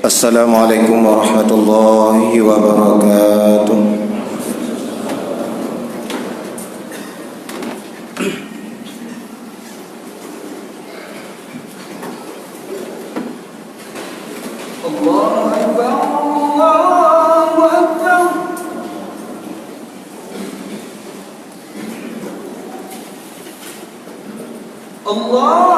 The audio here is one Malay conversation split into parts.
Assalamualaikum warahmatullahi wabarakatuh. Allahu Akbar, Allahu Akbar. Allah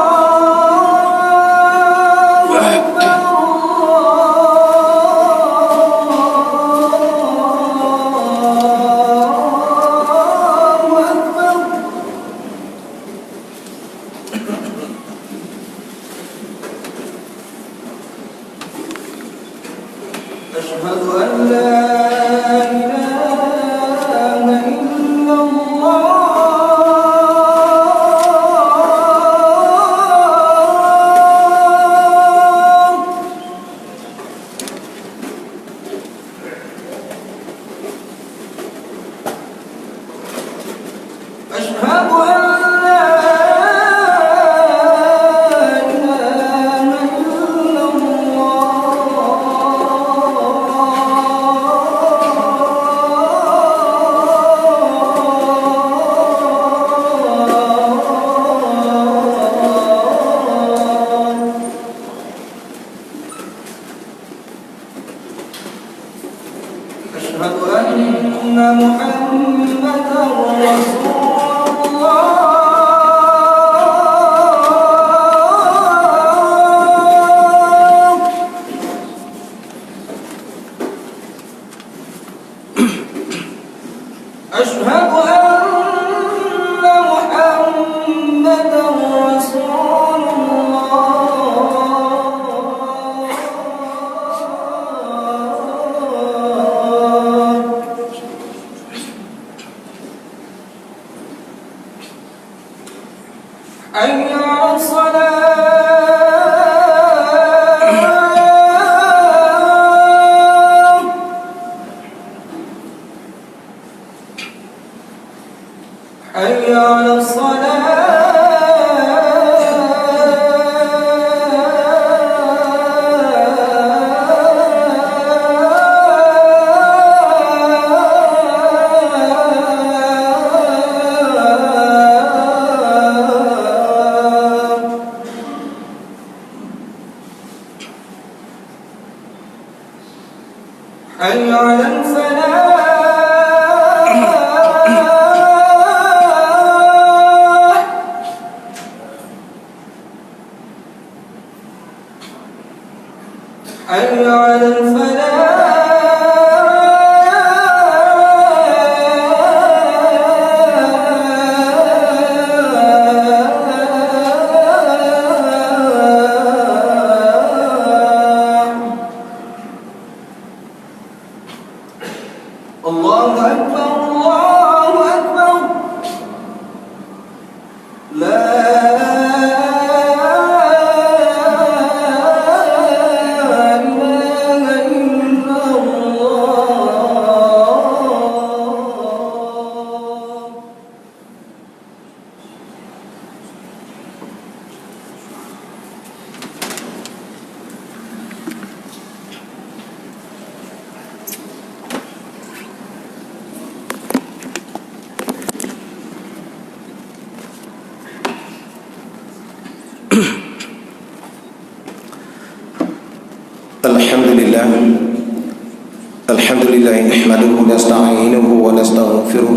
Alhamdulillah nahmaduhu wa nasta'inuhu wa nastaghfiruh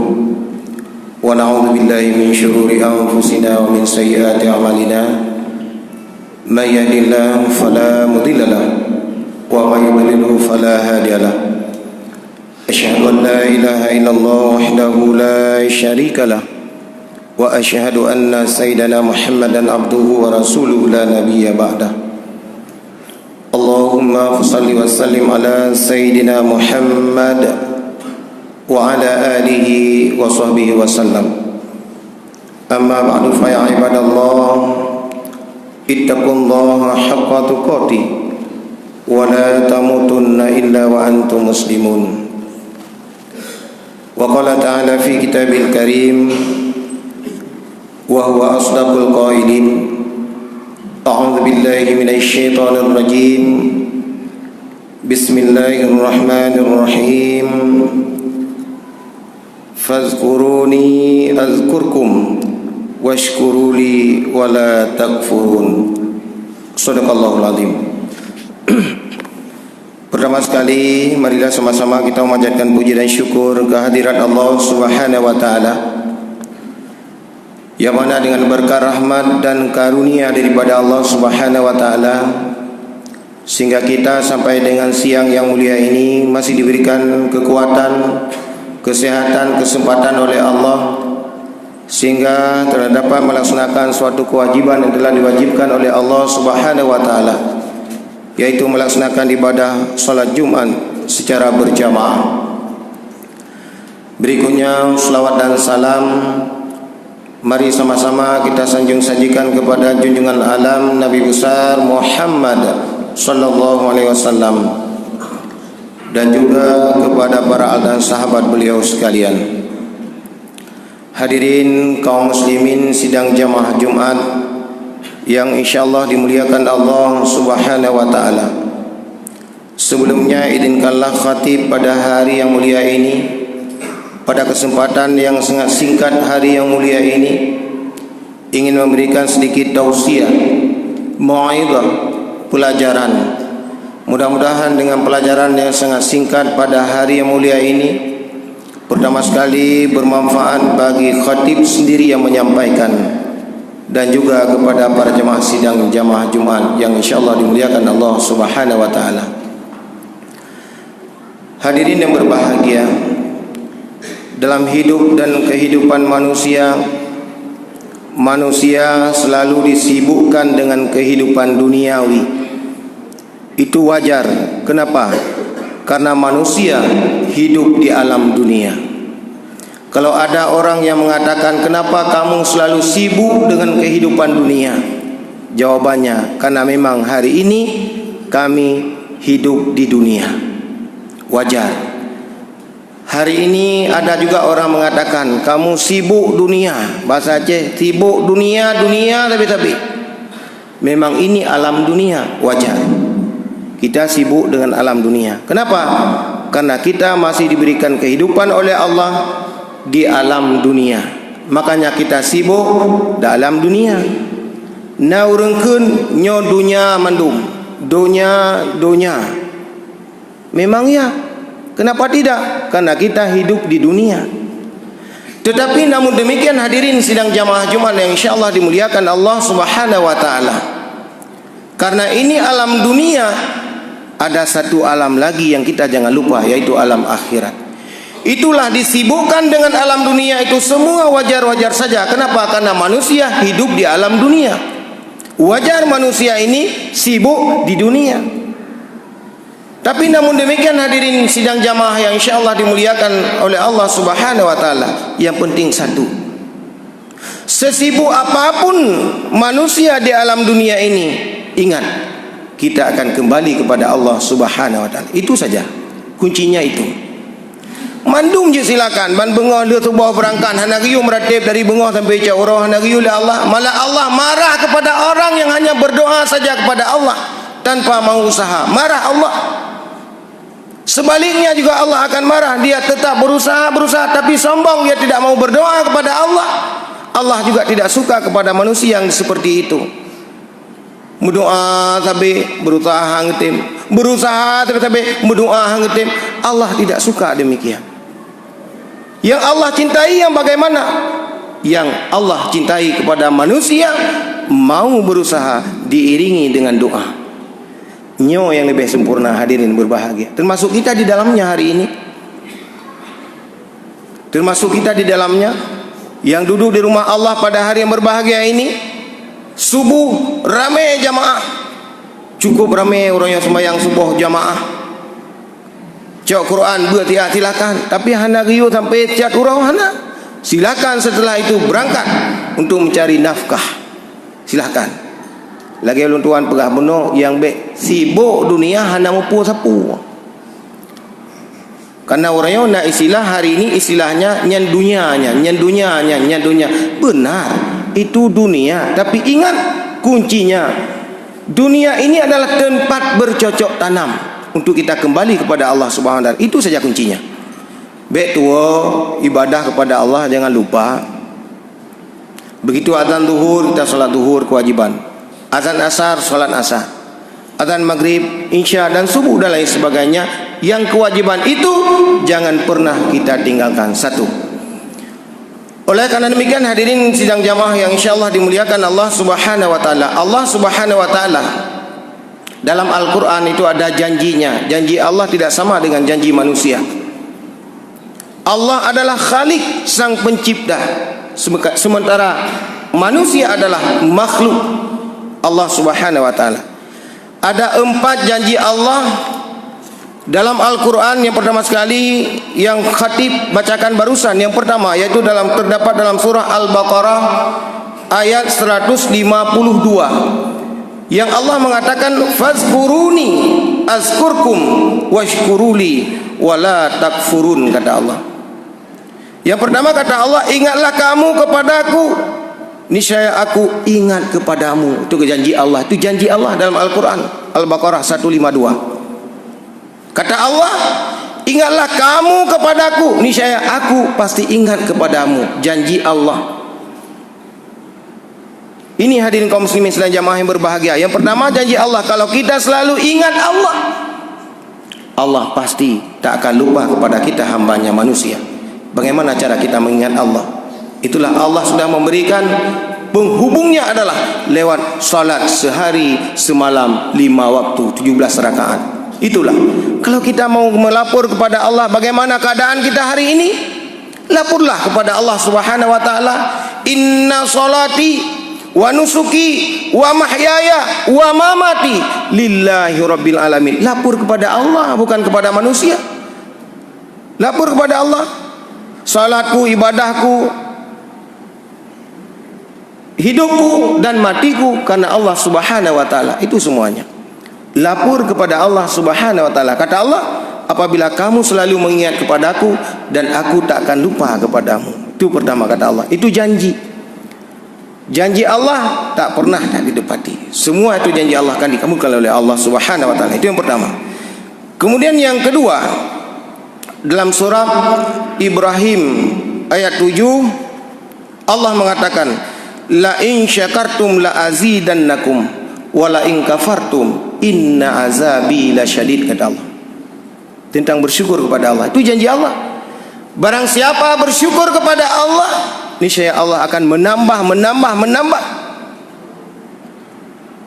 wa na'udzu billahi min shururi anfusina wa min sayyiati a'malina may yahdihillahu fala mudilla lahu wa may yudlilhu fala hadiya lahu asyhadu an la ilaha illallah wahdahu la syarika lahu wa asyhadu anna sayyidana Muhammadan abduhu wa rasuluhu la nabiyya ba'dahu. Allahumma salli wa sallim ala Sayyidina Muhammad wa ala alihi wa sahbihi wa sallam. Amma ba'du fa ya ibadallah, ittaqullaha haqqa tuqatih wa la tamutunna illa wa antum muslimun. Wa qala ta'ala fi kitabil karim wa huwa asdaqul qailin. A'udzu billahi minasy syaithanir rajim. Bismillahirrahmanirrahim. Fazkuruni azkurkum washkuruli wala takfurun. Shadaqallahul azim. Pertama sekali, marilah sama-sama kita memanjatkan puji dan syukur kehadirat Allah Subhanahu wa taala, yang mana dengan berkah rahmat dan karunia daripada Allah Subhanahu wa taala, sehingga kita sampai dengan siang yang mulia ini masih diberikan kekuatan, kesehatan, kesempatan oleh Allah, sehingga dapat melaksanakan suatu kewajiban yang telah diwajibkan oleh Allah Subhanahu wa taala, yaitu melaksanakan ibadah salat Jumat secara berjamaah. Berikutnya selawat dan salam mari sama-sama kita sajikan kepada junjungan alam Nabi besar Muhammad sallallahu alaihi wasallam, dan juga kepada para dan sahabat beliau sekalian. Hadirin kaum muslimin sidang jamaah Jumat yang insyaallah dimuliakan Allah Subhanahu wa taala. Sebelumnya izinkanlah khatib pada hari yang mulia ini, pada kesempatan yang sangat singkat hari yang mulia ini, ingin memberikan sedikit tausiah, mau'izah, pelajaran. Mudah-mudahan dengan pelajaran yang sangat singkat pada hari yang mulia ini, pertama sekali bermanfaat bagi khatib sendiri yang menyampaikan, dan juga kepada para jemaah sidang jamaah Jumat yang insyaallah dimuliakan Allah Subhanahu wa taala. Hadirin yang berbahagia, dalam hidup dan kehidupan manusia, manusia selalu disibukkan dengan kehidupan duniawi. Itu wajar. Kenapa? Karena manusia hidup di alam dunia. Kalau ada orang yang mengatakan, kenapa kamu selalu sibuk dengan kehidupan dunia? Jawabannya, karena memang hari ini kami hidup di dunia. Wajar. Hari ini ada juga orang mengatakan, kamu sibuk dunia. Bahasa Aceh, sibuk dunia, tapi memang ini alam dunia. Wajar. Kita sibuk dengan alam dunia. Kenapa? Karena kita masih diberikan kehidupan oleh Allah di alam dunia. Makanya kita sibuk dalam dunia. Naurengkeun nyo dunia mandum. Dunia. Memang ya. Kenapa tidak? Karena kita hidup di dunia. Tetapi namun demikian hadirin sidang jamaah Jumat yang insyaallah dimuliakan Allah Subhanahu wa taala. Karena ini alam dunia, ada satu alam lagi yang kita jangan lupa, yaitu alam akhirat. Itulah disibukkan dengan alam dunia itu semua wajar-wajar saja. Kenapa? Karena manusia hidup di alam dunia. Wajar manusia ini sibuk di dunia. Tapi namun demikian hadirin sidang jamaah yang insyaallah dimuliakan oleh Allah Subhanahu wa taala, yang penting satu. Sesibuk apapun manusia di alam dunia ini, ingat, kita akan kembali kepada Allah Subhanahu wa taala. Itu saja. Kuncinya itu. Mandum je silakan. Ban bengoh dia sebuah perangkan hanariu meratib dari bengoh sampai Caurah hanariu la Allah. Malah Allah marah kepada orang yang hanya berdoa saja kepada Allah tanpa mau usaha. Marah Allah. Sebaliknya juga Allah akan marah. Dia tetap berusaha tapi sombong, dia tidak mau berdoa kepada Allah. Allah juga tidak suka kepada manusia yang seperti itu. Berdoa tapi berusaha ngetim, berusaha tapi berdoa ngetim. Allah tidak suka demikian. Yang Allah cintai yang bagaimana? Yang Allah cintai kepada manusia mau berusaha diiringi dengan doa. Nyo yang lebih sempurna hadirin berbahagia. Termasuk kita di dalamnya hari ini. Termasuk kita di dalamnya yang duduk di rumah Allah pada hari yang berbahagia ini. Subuh ramai jamaah. Cukup ramai orang yang sembahyang subuh jamaah. Cok Quran bertiak silakan. Tapi hana riu sampai cat urang hana. Silakan setelah itu berangkat untuk mencari nafkah. Silakan. Lagi ulun tuan pegah benar yang sibuk dunia hana mampu sapu. Karena orang yang nak istilah hari ini istilahnya nyan dunianya. Benar, itu dunia. Tapi ingat kuncinya, dunia ini adalah tempat bercocok tanam. untuk kita kembali kepada Allah Subhanahu wa taala. Itu saja kuncinya. Baik tua ibadah kepada Allah, jangan lupa. Begitu azan zuhur, kita salat zuhur kewajiban. Azan asar, salat asar. Azan maghrib, isya dan subuh dan lain sebagainya, yang kewajiban itu jangan pernah kita tinggalkan. Satu. Oleh karena demikian hadirin sidang jamaah yang insyaallah dimuliakan Allah Subhanahu wa taala. Allah Subhanahu wa taala dalam Al-Qur'an itu ada janjinya. Janji Allah tidak sama dengan janji manusia. Allah adalah Khalik, sang pencipta, sementara manusia adalah makhluk Allah Subhanahu wa taala. Ada 4 janji Allah dalam Al-Quran. Yang pertama sekali yang khatib bacakan barusan, yang pertama yaitu terdapat dalam surah Al-Baqarah ayat 152, yang Allah mengatakan fazkuruni azkurkum washkuruli wala takfurun, kata Allah. Yang pertama kata Allah, ingatlah kamu kepadaku, niscaya aku ingat kepadamu. Itu janji Allah, itu janji Allah dalam Al-Quran Al-Baqarah 152. Kata Allah, ingatlah kamu kepadaku, niscaya aku pasti ingat kepadamu. Janji Allah. Ini hadirin kaum muslimin sekalian jamaah yang berbahagia. Yang pertama janji Allah, kalau kita selalu ingat Allah, Allah pasti tak akan lupa kepada kita, hambanya manusia. Bagaimana cara kita mengingat Allah? Itulah Allah sudah memberikan penghubungnya adalah lewat salat sehari semalam 5 waktu 17 rakaat. Itulah. Kalau kita mau melapor kepada Allah bagaimana keadaan kita hari ini, laporlah kepada Allah Subhanahu wa taala. Inna salati wa nusuki wa mahyaya wa mamati lillahi rabbil alamin. Lapor kepada Allah, bukan kepada manusia. Lapor kepada Allah. Salatku, ibadahku, hidupku dan matiku karena Allah Subhanahu wa taala. Itu semuanya lapor kepada Allah Subhanahu wa taala. Kata Allah, apabila kamu selalu mengingat kepadaku dan aku tak akan lupa kepadamu. Itu pertama kata Allah. Itu janji. Janji Allah tak pernah tak ditepati. Semua itu janji Allah akan dikabulkan oleh Allah Subhanahu wa taala. Itu yang pertama. Kemudian yang kedua, dalam surah Ibrahim ayat 7 Allah mengatakan, la in syakartum la azidannakum wa la in kafartum inna azabi lasyadid, kata Allah. Tentang bersyukur kepada Allah. Itu janji Allah. Barang siapa bersyukur kepada Allah, niscaya Allah akan menambah.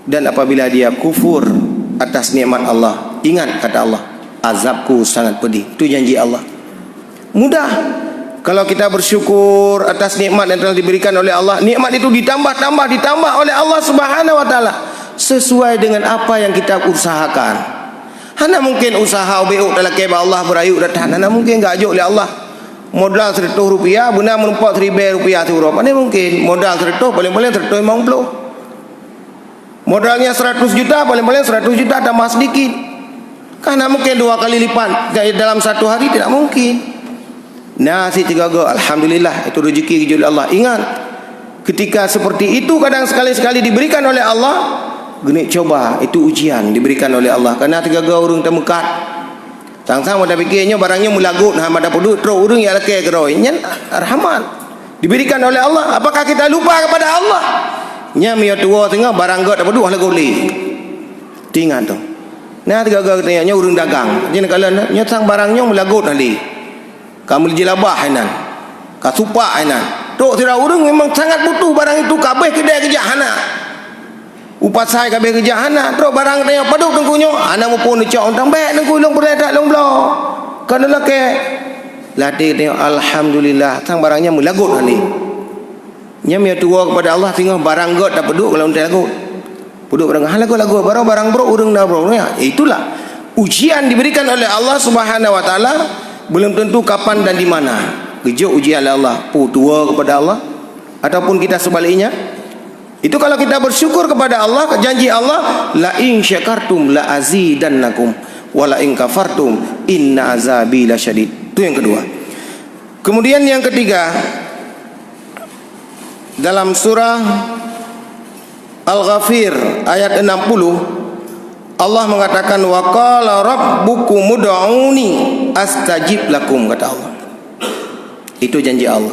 Dan apabila dia kufur atas nikmat Allah, ingat kata Allah, azabku sangat pedih. Itu janji Allah. Mudah. Kalau kita bersyukur atas nikmat yang telah diberikan oleh Allah, nikmat itu ditambah oleh Allah Subhanahu wa taala sesuai dengan apa yang kita usahakan. Hana mungkin usaha beuk dalam keba Allah berayu datang. Hana mungkin gajok oleh Allah. Modal 100 rupiah, benar menumpak 1000 rupiah tu berapa? Mana mungkin modal 100 paling-paling 150. Modalnya 100 juta, paling-paling 100 juta tambah sedikit. Karena mungkin 2 kali lipat dalam 1 hari, tidak mungkin. Nasi 3 go, alhamdulillah, itu rezeki dari Allah. Ingat, ketika seperti itu kadang sekali-sekali diberikan oleh Allah, gini coba, itu ujian diberikan oleh Allah. Karena 3 go urang temekat. Sang-sang pada fikirnya barangnya mulagut, nah pada pudut terus urang ya leke geroi. Nya rahmat diberikan oleh Allah. Apakah kita lupa kepada Allah? Nya mia tua tengah barang got apa dua lagu li. Tingan tu. Nah 3 go tanya urang dagang. Jadi kalau nya sang barangnya mulagut ali. Kamu jelabah hainan. Kasupa hainan. Tok tira urang memang sangat butuh barang itu, kabeh kedai kerja hana. Upat saya kabeh kerja hana. Tok barang tanya paduk tengkunyo, ana mu pun cok tang baik tengku long boleh tak long blo. Kana lake. Latih tengok alhamdulillah sang barangnya mulagut ali. Nya mia tua kepada Allah tengok barang got tak peduk kalau untai lagut. Peduk barang lagu barang bro urang dah bro. Ya, itulah ujian diberikan oleh Allah Subhanahu wa taala. Belum tentu kapan dan di mana. Kejut ujian oleh Allah, tua kepada Allah ataupun kita sebaliknya. Itu kalau kita bersyukur kepada Allah, janji Allah, la in syakartum la azidannakum wa la in kafartum inna azabi lasyadid. Itu yang kedua. Kemudian yang ketiga, dalam surah Al-Ghafir ayat 60 Allah mengatakan wa qala rabbukum ud'uni astajib lakum, kata Allah. Itu janji Allah.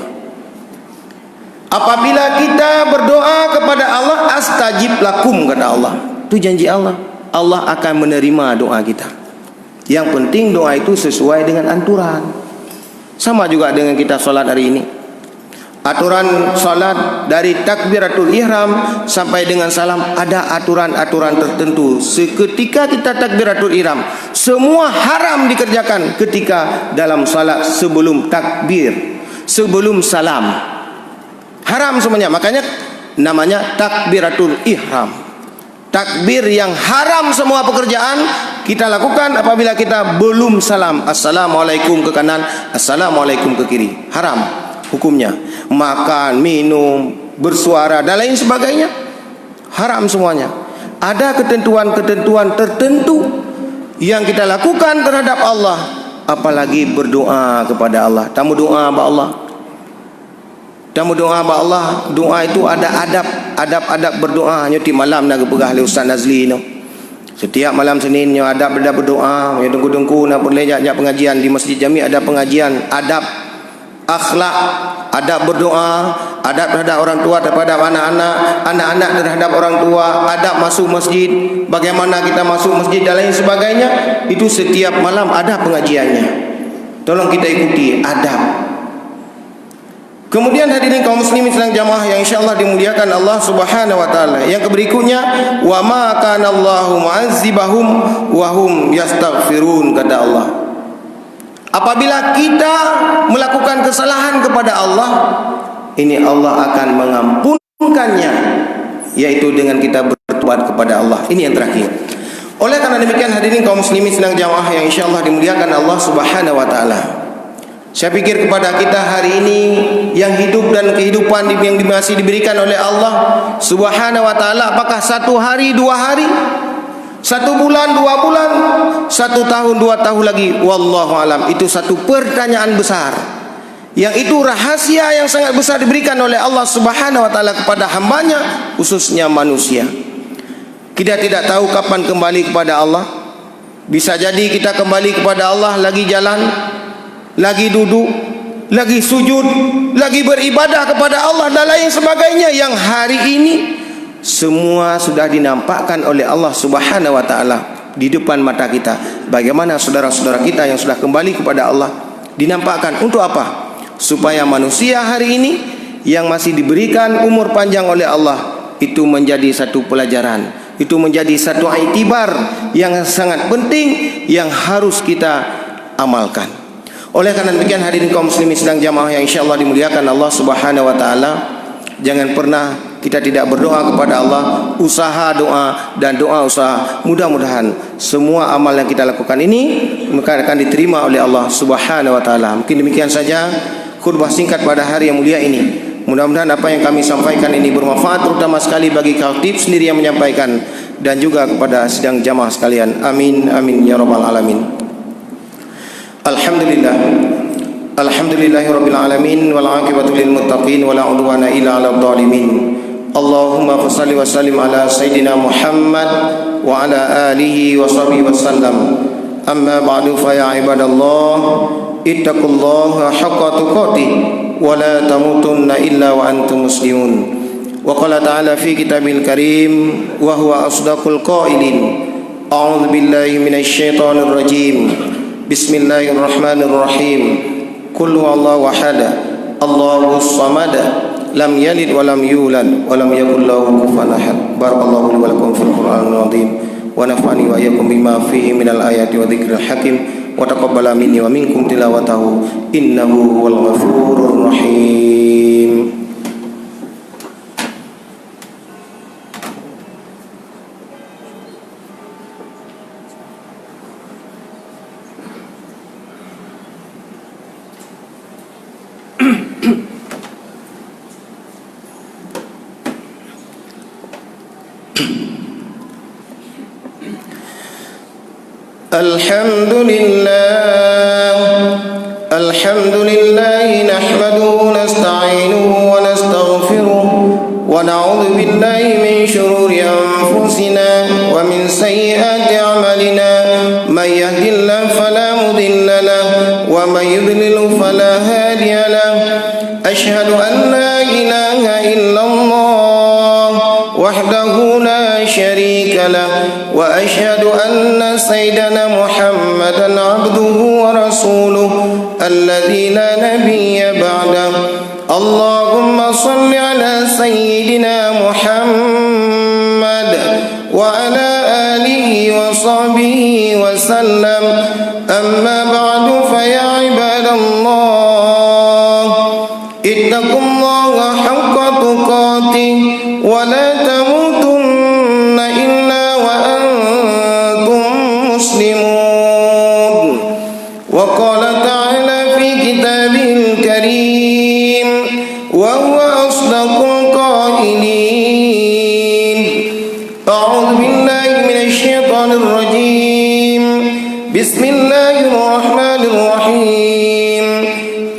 Apabila kita berdoa kepada Allah, astajib lakum, kata Allah. Itu janji Allah. Allah akan menerima doa kita. Yang penting doa itu sesuai dengan aturan. Sama juga dengan kita salat hari ini. Aturan salat dari takbiratul ihram sampai dengan salam ada aturan-aturan tertentu. Seketika kita takbiratul ihram, semua haram dikerjakan ketika dalam salat sebelum takbir, sebelum salam. Haram semuanya. Makanya namanya takbiratul ihram. Takbir yang haram semua pekerjaan kita lakukan apabila kita belum salam. Assalamualaikum ke kanan, assalamualaikum ke kiri. Haram hukumnya. Makan, minum, bersuara dan lain sebagainya haram semuanya. Ada ketentuan-ketentuan tertentu yang kita lakukan terhadap Allah, apalagi berdoa kepada Allah. Tamu doa kepada Allah. Tamu doa kepada Allah. Doa itu ada adab berdoa. Nyuti malam nak pegah oleh Ustaz Nazli no. Setiap malam Senin nyo adab berdoa, yo dengku-dengku nak boleh ajak pengajian di Masjid Jami, ada pengajian adab akhlak, adab berdoa, adab terhadap orang tua terhadap anak-anak, anak-anak terhadap orang tua, adab masuk masjid, bagaimana kita masuk masjid dan lain sebagainya. Itu setiap malam ada pengajiannya. Tolong kita ikuti adab. Kemudian hadirin kaum muslimin sedang jamaah yang insyaallah dimuliakan Allah Subhanahu wa taala. Yang berikutnya, wa ma kana Allahu mu'azzibahum wa hum yastaghfirun, kata Allah. Apabila kita melakukan kesalahan kepada Allah, ini Allah akan mengampunkannya, yaitu dengan kita bertobat kepada Allah. Ini yang terakhir. Oleh karena demikian hadirin kaum muslimin sedang jamaah yang insyaallah dimuliakan Allah Subhanahu wa taala. Saya pikir kepada kita hari ini yang hidup dan kehidupan yang masih diberikan oleh Allah Subhanahu wa taala, apakah 1 hari, 2 hari, 1 bulan, 2 bulan, 1 tahun, 2 tahun lagi, wallahu alam. Itu satu pertanyaan besar. Yang itu rahasia yang sangat besar diberikan oleh Allah Subhanahu wa taala kepada hambanya, khususnya manusia. Kita tidak tahu kapan kembali kepada Allah. Bisa jadi kita kembali kepada Allah lagi jalan, lagi duduk, lagi sujud, lagi beribadah kepada Allah dan lain sebagainya, yang hari ini semua sudah dinampakkan oleh Allah Subhanahu wa taala di depan mata kita. Bagaimana saudara-saudara kita yang sudah kembali kepada Allah dinampakkan untuk apa? Supaya manusia hari ini yang masih diberikan umur panjang oleh Allah itu menjadi satu pelajaran, itu menjadi satu iktibar yang sangat penting yang harus kita amalkan. Oleh karena demikian hadirin kaum muslimin sedang jamaah yang insyaallah dimuliakan Allah Subhanahu wa taala, jangan pernah kita tidak berdoa kepada Allah, usaha doa dan doa usaha. Mudah-mudahan semua amal yang kita lakukan ini akan diterima oleh Allah Subhanahu wa taala. Mungkin demikian saja khutbah singkat pada hari yang mulia ini. Mudah-mudahan apa yang kami sampaikan ini bermanfaat, terutama sekali bagi khatib sendiri yang menyampaikan dan juga kepada sidang jamaah sekalian. Amin amin ya rabbal alamin. Alhamdulillah, alhamdulillahirabbil alamin, wal aqibatu lil muttaqin, wala udwana illa 'alal zalimin. Allahumma shalli wa sallim ala sayidina Muhammad wa ala alihi wa sahbihi wasallam. Amma ba'du, fa ya ibadallah, ittaqullaha haqqa tuqatih wa la tamutunna illa wa antum muslimun. Wa qala ta'ala fi kitabil karim wa huwa asdaqul qailin. A'udzu billahi minasy syaithanir rajim. Bismillahirrahmanirrahim. Qul huwallahu ahad, Allahus samad, lam yalid wa lam yulad wa lam yakul lahu kufuwan ahad. Barakallahu li wa lakum fil Qur'anil azim wa nafa'ani wa iyyakum bima fihi minal ayati wa dzikril hakim wa taqabbala minni wa minkum tilawatahu innahu huwal ghafurur rahim. Alhamdulillah nahmaduhu nasta'inuhu wa nastaghfiruh wa na'udzu billahi min shururi anfusina wa min sayyiati من يهد الله فلا مضل له ومن يضلل فلا هادي له أشهد أن لا إله إلا الله وحده لا شريك له وأشهد أن سيدنا محمدا عبده ورسوله الذي لا نبي بعده اللهم صل على سيدنا محمد وعلى آله وصحبه وسلم أما بعد فيا عباد الله اتقوا الله حق تقاته ولا تموتن إلا وأنتم مسلمون وقال تعالى في كتابه الكريم وهو أصدق القائلين أعوذ بالله من الشيطان الرجيم بسم الله الرحمن الرحيم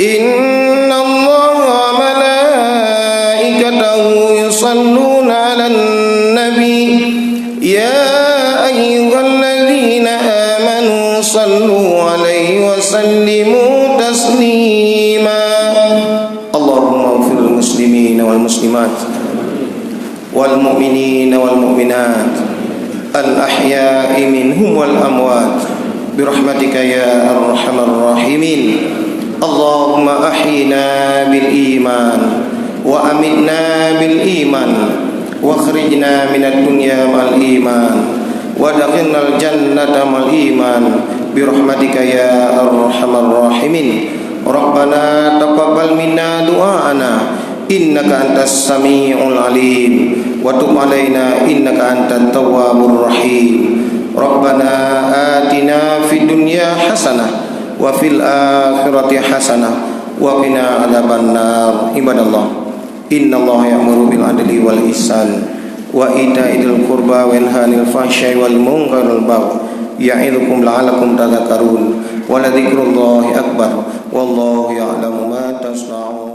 إن الله وملائكته يصلون على النبي يا أيها الذين آمنوا صلوا عليه وسلموا تسليما اللهم اغفر للمسلمين والمسلمات والمؤمنين والمؤمنات الأحياء منهم والأموات برحمتك يا أرحم الراحمين اللهم أحينا بالإيمان وأمتنا بالإيمان واخرجنا من الدنيا مع الإيمان وادخلنا الجنة مع الإيمان برحمتك يا أرحم الراحمين ربنا تقبل منا دعاءنا إنك أنت السميع العليم وتب علينا إنك أنت التواب الرحيم ربنا آتنا في الدنيا حسنة وفي الآخرة حسنة وقنا عذاب النار عباد الله إن الله يأمر بالعدل والإحسان وإيتاء ذي القربى وينهى عن الفحشاء والمنكر والبغي يعظكم لعلكم تذكرون ولذكر الله أكبر والله يعلم ما تصنعون